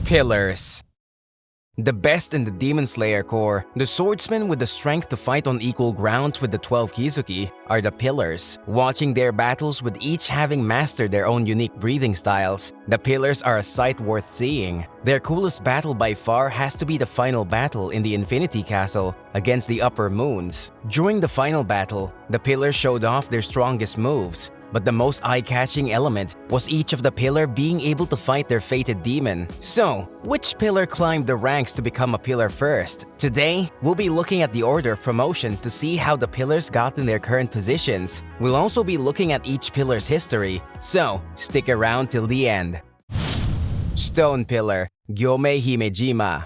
Pillars. The best in the Demon Slayer Corps, the swordsmen with the strength to fight on equal ground with the 12 Kizuki, are the Pillars. Watching their battles with each having mastered their own unique breathing styles, the Pillars are a sight worth seeing. Their coolest battle by far has to be the final battle in the Infinity Castle against the Upper Moons. During the final battle, the Pillars showed off their strongest moves, but the most eye-catching element was each of the pillar being able to fight their fated demon. So, which pillar climbed the ranks to become a pillar first? Today, we'll be looking at the order of promotions to see how the pillars got in their current positions. We'll also be looking at each pillar's history, so stick around till the end. Stone Pillar, Gyomei Himejima.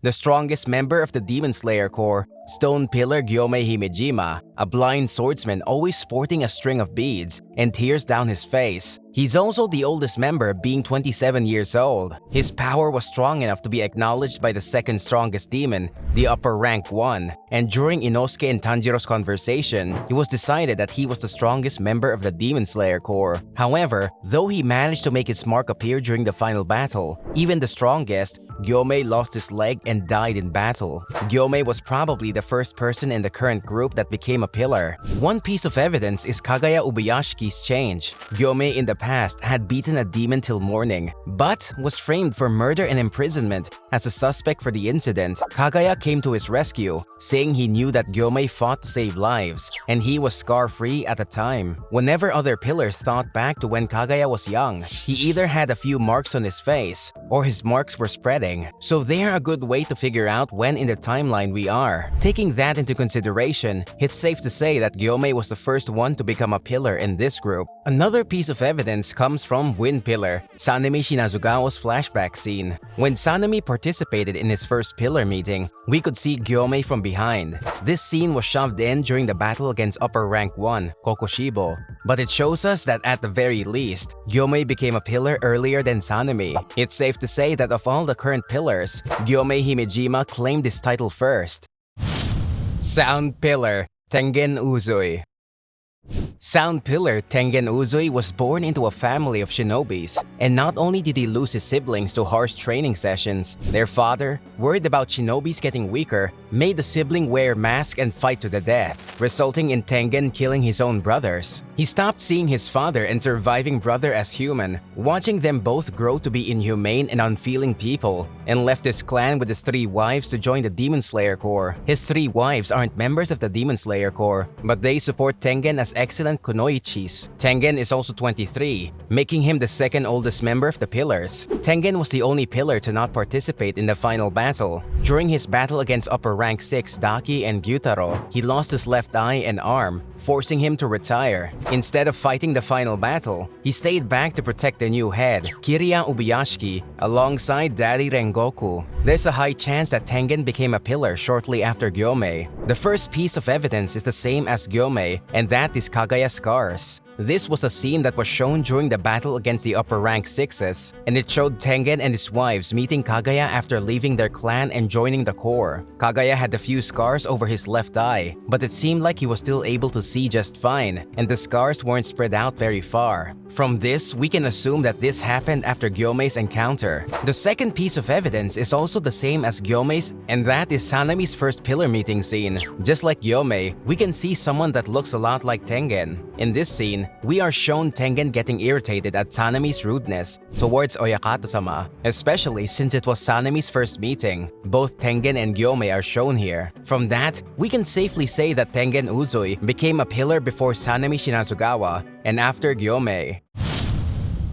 The strongest member of the Demon Slayer Corps, Stone Pillar Gyomei Himejima, a blind swordsman always sporting a string of beads and tears down his face. He's also the oldest member, being 27 years old. His power was strong enough to be acknowledged by the second strongest demon, the upper rank 1, and during Inosuke and Tanjiro's conversation, it was decided that he was the strongest member of the Demon Slayer Corps. However, though he managed to make his mark appear during the final battle, even the strongest, Gyomei lost his leg and died in battle. Gyomei was probably the first person in the current group that became a pillar. One piece of evidence is Kagaya Ubuyashiki's change. Gyomei in the past had beaten a demon till morning, but was framed for murder and imprisonment. As a suspect for the incident, Kagaya came to his rescue, saying he knew that Gyomei fought to save lives, and he was scar-free at the time. Whenever other pillars thought back to when Kagaya was young, he either had a few marks on his face, or his marks were spreading. So they are a good way to figure out when in the timeline we are. Taking that into consideration, it's safe to say that Gyomei was the first one to become a pillar in this group. Another piece of evidence comes from Wind Pillar, Sanemi Shinazugawa's flashback scene. When Sanemi participated in his first pillar meeting, we could see Gyomei from behind. This scene was shoved in during the battle against upper rank 1, Kokoshibo. But it shows us that at the very least, Gyomei became a pillar earlier than Sanemi. It's safe to say that of all the current pillars, Gyomei Himejima claimed this title first. Sound Pillar, Tengen Uzui. Sound Pillar Tengen Uzui was born into a family of shinobis, and not only did he lose his siblings to harsh training sessions, their father, worried about shinobis getting weaker, made the sibling wear masks and fight to the death, resulting in Tengen killing his own brothers. He stopped seeing his father and surviving brother as human, watching them both grow to be inhumane and unfeeling people, and left his clan with his 3 wives to join the Demon Slayer Corps. His 3 wives aren't members of the Demon Slayer Corps, but they support Tengen as excellent kunoichis. Tengen is also 23, making him the second oldest member of the pillars. Tengen was the only pillar to not participate in the final battle. During his battle against upper rank 6 Daki and Gyutaro, he lost his left eye and arm, forcing him to retire. Instead of fighting the final battle, he stayed back to protect the new head, Kiriya Ubuyashiki, alongside Daddy Rengoku. There's a high chance that Tengen became a pillar shortly after Gyomei. The first piece of evidence is the same as Gyomei, and that is Kagaya's scars. This was a scene that was shown during the battle against the upper rank 6s, and it showed Tengen and his wives meeting Kagaya after leaving their clan and joining the Corps. Kagaya had a few scars over his left eye, but it seemed like he was still able to see just fine, and the scars weren't spread out very far. From this, we can assume that this happened after Gyomei's encounter. The second piece of evidence is also the same as Gyomei's, and that is Sanemi's first pillar meeting scene. Just like Gyomei, we can see someone that looks a lot like Tengen. In this scene, we are shown Tengen getting irritated at Sanemi's rudeness towards Oyakata-sama, especially since it was Sanemi's first meeting. Both Tengen and Gyomei are shown here. From that, we can safely say that Tengen Uzui became a pillar before Sanemi Shinazugawa and after Gyomei.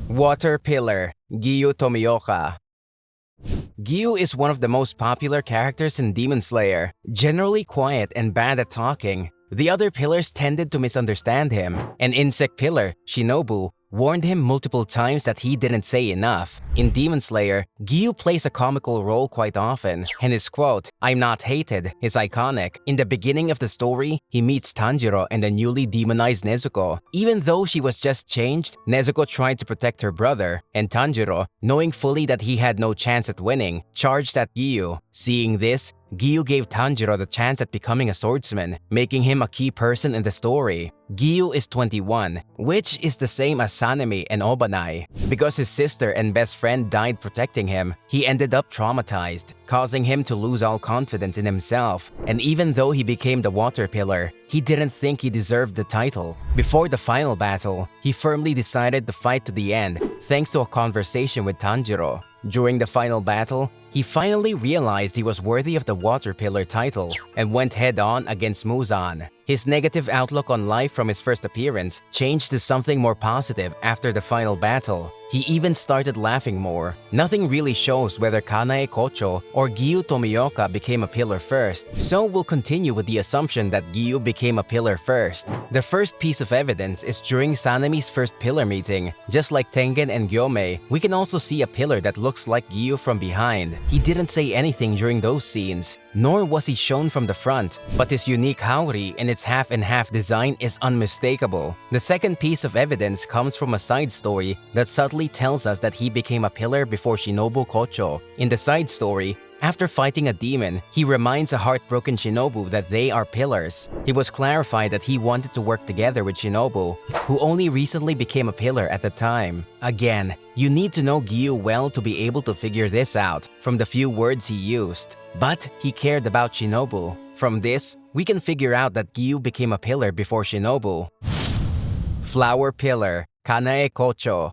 Water Pillar, Giyu Tomioka. Giyu is one of the most popular characters in Demon Slayer, generally quiet and bad at talking. The other pillars tended to misunderstand him. An insect pillar, Shinobu, warned him multiple times that he didn't say enough. In Demon Slayer, Giyu plays a comical role quite often, and his quote, "I'm not hated," is iconic. In the beginning of the story, he meets Tanjiro and the newly demonized Nezuko. Even though she was just changed, Nezuko tried to protect her brother, and Tanjiro, knowing fully that he had no chance at winning, charged at Giyu. Seeing this, Giyu gave Tanjiro the chance at becoming a swordsman, making him a key person in the story. Giyu is 21, which is the same as Sanemi and Obanai. Because his sister and best friend died protecting him, he ended up traumatized, causing him to lose all confidence in himself. And even though he became the water pillar, he didn't think he deserved the title. Before the final battle, he firmly decided to fight to the end, thanks to a conversation with Tanjiro. During the final battle, he finally realized he was worthy of the Water Pillar title and went head-on against Muzan. His negative outlook on life from his first appearance changed to something more positive after the final battle. He even started laughing more. Nothing really shows whether Kanae Kocho or Giyu Tomioka became a pillar first, so we'll continue with the assumption that Giyu became a pillar first. The first piece of evidence is during Sanemi's first pillar meeting. Just like Tengen and Gyomei, we can also see a pillar that looks like Giyu from behind. He didn't say anything during those scenes, nor was he shown from the front, but his unique haori and its half-and-half design is unmistakable. The second piece of evidence comes from a side story that subtly tells us that he became a pillar before Shinobu Kocho. In the side story, after fighting a demon, he reminds a heartbroken Shinobu that they are pillars. It was clarified that he wanted to work together with Shinobu, who only recently became a pillar at the time. Again, you need to know Giyu well to be able to figure this out from the few words he used. But he cared about Shinobu. From this, we can figure out that Giyu became a pillar before Shinobu. Flower Pillar, Kanae Kocho.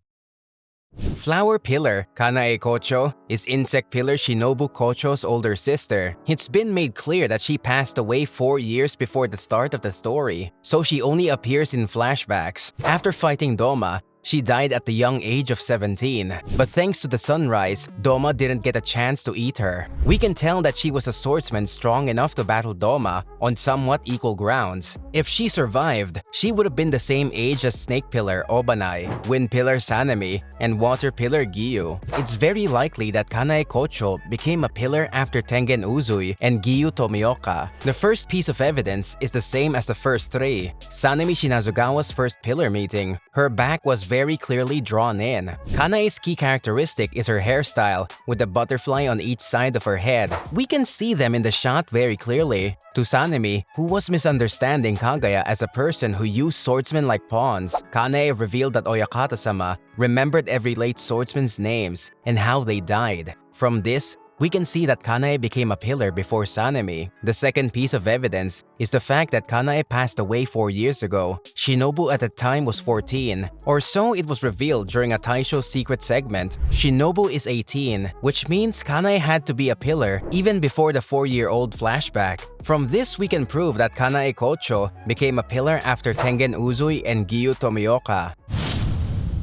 Flower Pillar, Kanae Kocho, is Insect Pillar Shinobu Kocho's older sister. It's been made clear that she passed away 4 years before the start of the story, so she only appears in flashbacks. After fighting Doma, she died at the young age of 17, but thanks to the sunrise, Doma didn't get a chance to eat her. We can tell that she was a swordsman strong enough to battle Doma on somewhat equal grounds. If she survived, she would have been the same age as Snake Pillar Obanai, Wind Pillar Sanemi, and Water Pillar Giyu. It's very likely that Kanae Kocho became a pillar after Tengen Uzui and Giyu Tomioka. The first piece of evidence is the same as the first three. Sanemi Shinazugawa's first pillar meeting, her back was very clearly drawn in. Kanae's key characteristic is her hairstyle, with a butterfly on each side of her head. We can see them in the shot very clearly. To Sanemi, who was misunderstanding Kagaya as a person who used swordsmen like pawns, Kanae revealed that Oyakata-sama remembered every late swordsman's names and how they died. From this, we can see that Kanae became a pillar before Sanemi. The second piece of evidence is the fact that Kanae passed away 4 years ago. Shinobu at the time was 14, or so it was revealed during a Taisho secret segment. Shinobu is 18, which means Kanae had to be a pillar even before the 4-year-old flashback. From this, we can prove that Kanae Kocho became a pillar after Tengen Uzui and Giyu Tomioka.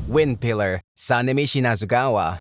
Wind Pillar, Sanemi Shinazugawa.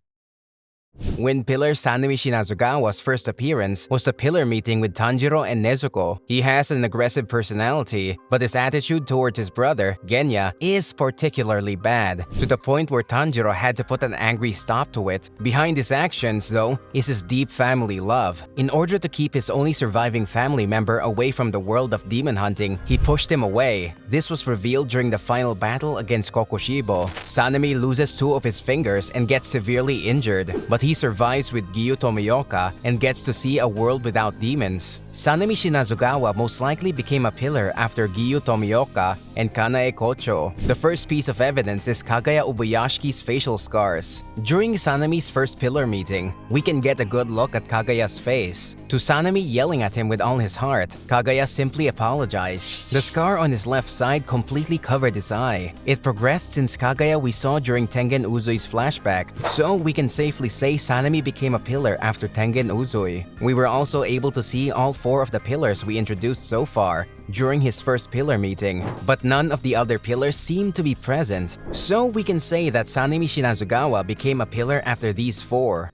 Wind Pillar Sanemi Shinazugawa's first appearance was a pillar meeting with Tanjiro and Nezuko. He has an aggressive personality, but his attitude towards his brother, Genya, is particularly bad, to the point where Tanjiro had to put an angry stop to it. Behind his actions, though, is his deep family love. In order to keep his only surviving family member away from the world of demon hunting, he pushed him away. This was revealed during the final battle against Kokushibo. Sanemi loses 2 of his fingers and gets severely injured, but he survives with Giyu Tomioka and gets to see a world without demons. Sanemi Shinazugawa most likely became a pillar after Giyu Tomioka and Kanae Kocho. The first piece of evidence is Kagaya Ubuyashiki's facial scars. During Sanemi's first pillar meeting, we can get a good look at Kagaya's face. To Sanemi yelling at him with all his heart, Kagaya simply apologized. The scar on his left side completely covered his eye. It progressed since Kagaya we saw during Tengen Uzui's flashback, so we can safely say Sanemi became a pillar after Tengen Uzui. We were also able to see all 4 of the pillars we introduced so far during his first pillar meeting, but none of the other pillars seemed to be present, so we can say that Sanemi Shinazugawa became a pillar after these 4.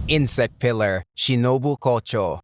Insect Pillar, Shinobu Kocho.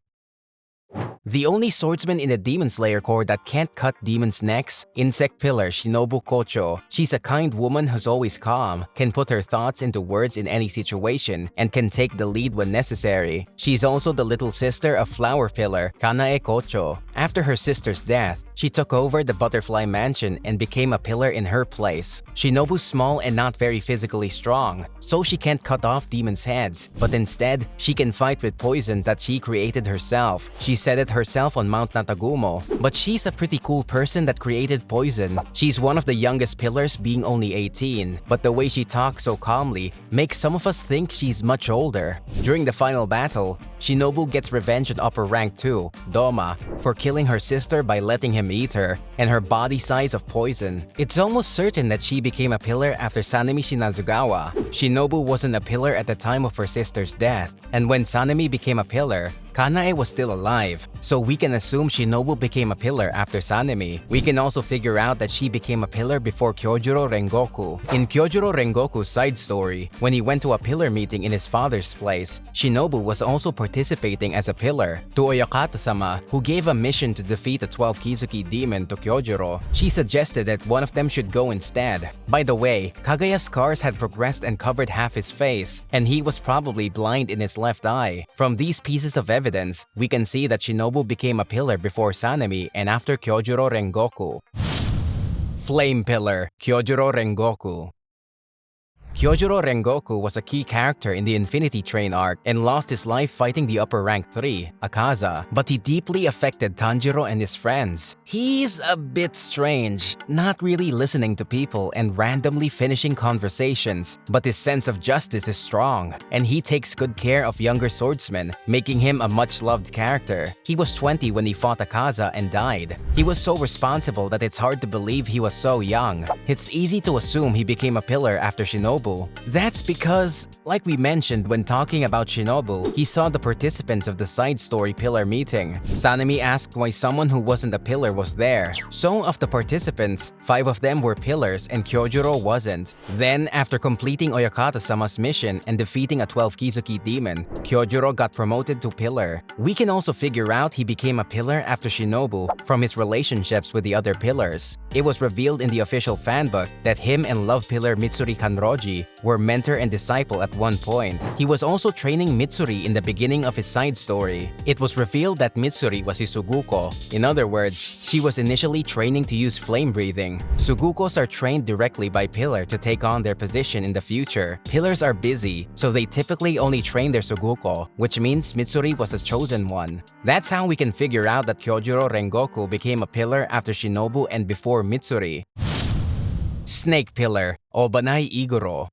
The only swordsman in the Demon Slayer Corps that can't cut demons' necks, Insect Pillar Shinobu Kocho. She's a kind woman who's always calm, can put her thoughts into words in any situation, and can take the lead when necessary. She's also the little sister of Flower Pillar, Kanae Kocho. After her sister's death, she took over the Butterfly Mansion and became a pillar in her place. Shinobu's small and not very physically strong, so she can't cut off demons' heads, but instead, she can fight with poisons that she created herself. She said it herself on Mount Natagumo, but she's a pretty cool person that created poison. She's one of the youngest pillars, being only 18, but the way she talks so calmly makes some of us think she's much older. During the final battle, Shinobu gets revenge on upper rank 2, Doma, for killing her sister by letting him eat her, and her body size of poison. It's almost certain that she became a pillar after Sanemi Shinazugawa. Shinobu wasn't a pillar at the time of her sister's death, and when Sanemi became a pillar, Kanae was still alive, so we can assume Shinobu became a pillar after Sanemi. We can also figure out that she became a pillar before Kyojuro Rengoku. In Kyojuro Rengoku's side story, when he went to a pillar meeting in his father's place, Shinobu was also participating as a pillar. To Oyakata-sama, who gave a mission to defeat a 12 Kizuki demon to Kyojuro, she suggested that one of them should go instead. By the way, Kagaya's scars had progressed and covered half his face, and he was probably blind in his left eye. From these pieces of evidence, we can see that Shinobu became a pillar before Sanemi and after Kyojuro Rengoku. Flame Pillar, Kyojuro Rengoku. Kyojuro Rengoku was a key character in the Infinity Train arc and lost his life fighting the upper rank 3, Akaza, but he deeply affected Tanjiro and his friends. He's a bit strange, not really listening to people and randomly finishing conversations, but his sense of justice is strong, and he takes good care of younger swordsmen, making him a much-loved character. He was 20 when he fought Akaza and died. He was so responsible that it's hard to believe he was so young. It's easy to assume he became a pillar after Shinobu. That's because, like we mentioned when talking about Shinobu, he saw the participants of the side story pillar meeting. Sanemi asked why someone who wasn't a pillar was there. So of the participants, 5 of them were pillars and Kyojuro wasn't. Then, after completing Oyakata-sama's mission and defeating a 12 Kizuki demon, Kyojuro got promoted to pillar. We can also figure out he became a pillar after Shinobu from his relationships with the other pillars. It was revealed in the official fanbook that him and love pillar Mitsuri Kanroji were mentor and disciple at one point. He was also training Mitsuri in the beginning of his side story. It was revealed that Mitsuri was his Suguko. In other words, she was initially training to use flame breathing. Sugukos are trained directly by pillar to take on their position in the future. Pillars are busy, so they typically only train their Suguko, which means Mitsuri was the chosen one. That's how we can figure out that Kyojuro Rengoku became a pillar after Shinobu and before Mitsuri. Snake Pillar, Obanai Iguro.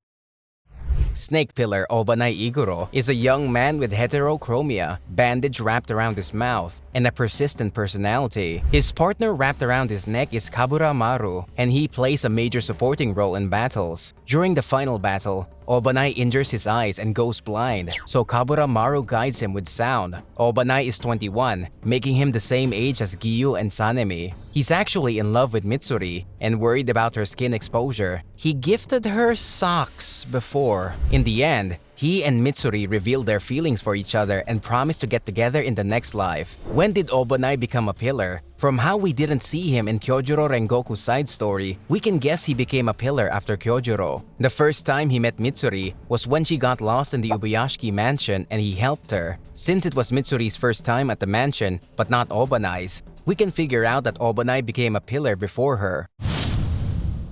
Snake Pillar Obanai Iguro is a young man with heterochromia, bandage wrapped around his mouth, and a persistent personality. His partner wrapped around his neck is Kabura Maru, and he plays a major supporting role in battles. During the final battle, Obanai injures his eyes and goes blind, so Kabura Maru guides him with sound. Obanai is 21, making him the same age as Giyu and Sanemi. He's actually in love with Mitsuri and worried about her skin exposure. He gifted her socks before. In the end, he and Mitsuri revealed their feelings for each other and promised to get together in the next life. When did Obanai become a pillar? From how we didn't see him in Kyojuro Rengoku's side story, we can guess he became a pillar after Kyojuro. The first time he met Mitsuri was when she got lost in the Ubuyashiki mansion and he helped her. Since it was Mitsuri's first time at the mansion, but not Obanai's, we can figure out that Obanai became a pillar before her.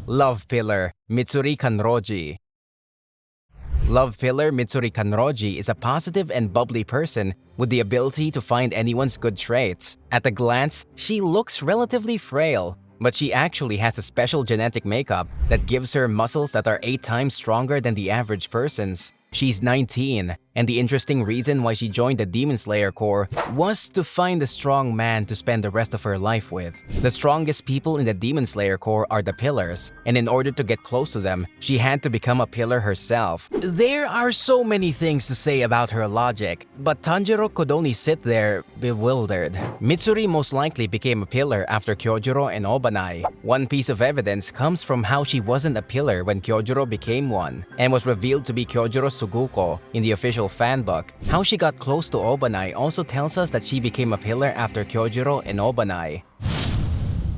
Love Pillar, Mitsuri Kanroji. Love pillar Mitsuri Kanroji is a positive and bubbly person with the ability to find anyone's good traits. At a glance, she looks relatively frail, but she actually has a special genetic makeup that gives her muscles that are 8 times stronger than the average person's. She's 19, and the interesting reason why she joined the Demon Slayer Corps was to find a strong man to spend the rest of her life with. The strongest people in the Demon Slayer Corps are the pillars, and in order to get close to them, she had to become a pillar herself. There are so many things to say about her logic, but Tanjiro could only sit there bewildered. Mitsuri most likely became a pillar after Kyojuro and Obanai. One piece of evidence comes from how she wasn't a pillar when Kyojuro became one, and was revealed to be Kyojuro's Suguko in the official fanbook. How she got close to Obanai also tells us that she became a pillar after Kyojuro and Obanai.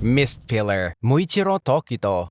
Mist Pillar, Muichiro Tokito.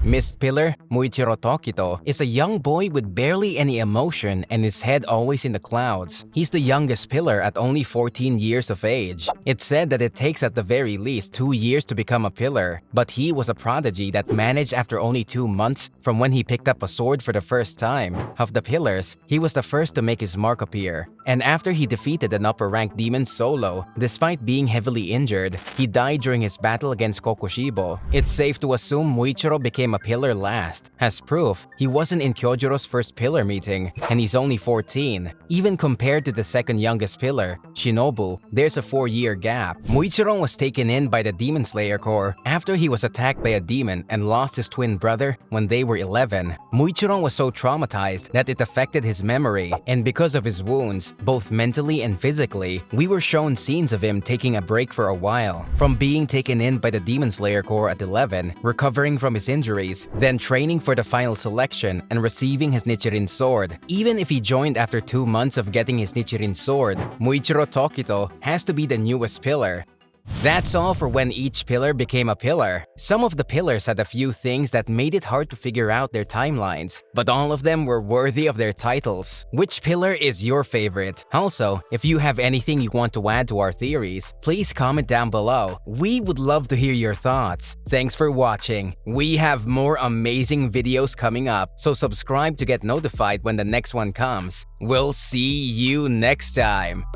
Mist Pillar Muichiro Tokito is a young boy with barely any emotion and his head always in the clouds. He's the youngest pillar at only 14 years of age. It's said that it takes at the very least 2 years to become a pillar, but he was a prodigy that managed after only 2 months from when he picked up a sword for the first time. Of the pillars, he was the first to make his mark appear, and after he defeated an upper-ranked demon solo, despite being heavily injured, he died during his battle against Kokushibo. It's safe to assume Muichiro became a pillar last. As proof, he wasn't in Kyojiro's first pillar meeting, and he's only 14. Even compared to the second youngest pillar, Shinobu, there's a 4-year gap. Muichiro was taken in by the Demon Slayer Corps after he was attacked by a demon and lost his twin brother when they were 11. Muichiro was so traumatized that it affected his memory, and because of his wounds, both mentally and physically, we were shown scenes of him taking a break for a while. From being taken in by the Demon Slayer Corps at 11, recovering from his injuries, then training for the final selection and receiving his Nichirin sword. Even if he joined after 2 months of getting his Nichirin sword, Muichiro Tokito has to be the newest pillar. That's all for when each pillar became a pillar. Some of the pillars had a few things that made it hard to figure out their timelines, but all of them were worthy of their titles. Which pillar is your favorite? Also, if you have anything you want to add to our theories, please comment down below. We would love to hear your thoughts. Thanks for watching. We have more amazing videos coming up, so subscribe to get notified when the next one comes. We'll see you next time.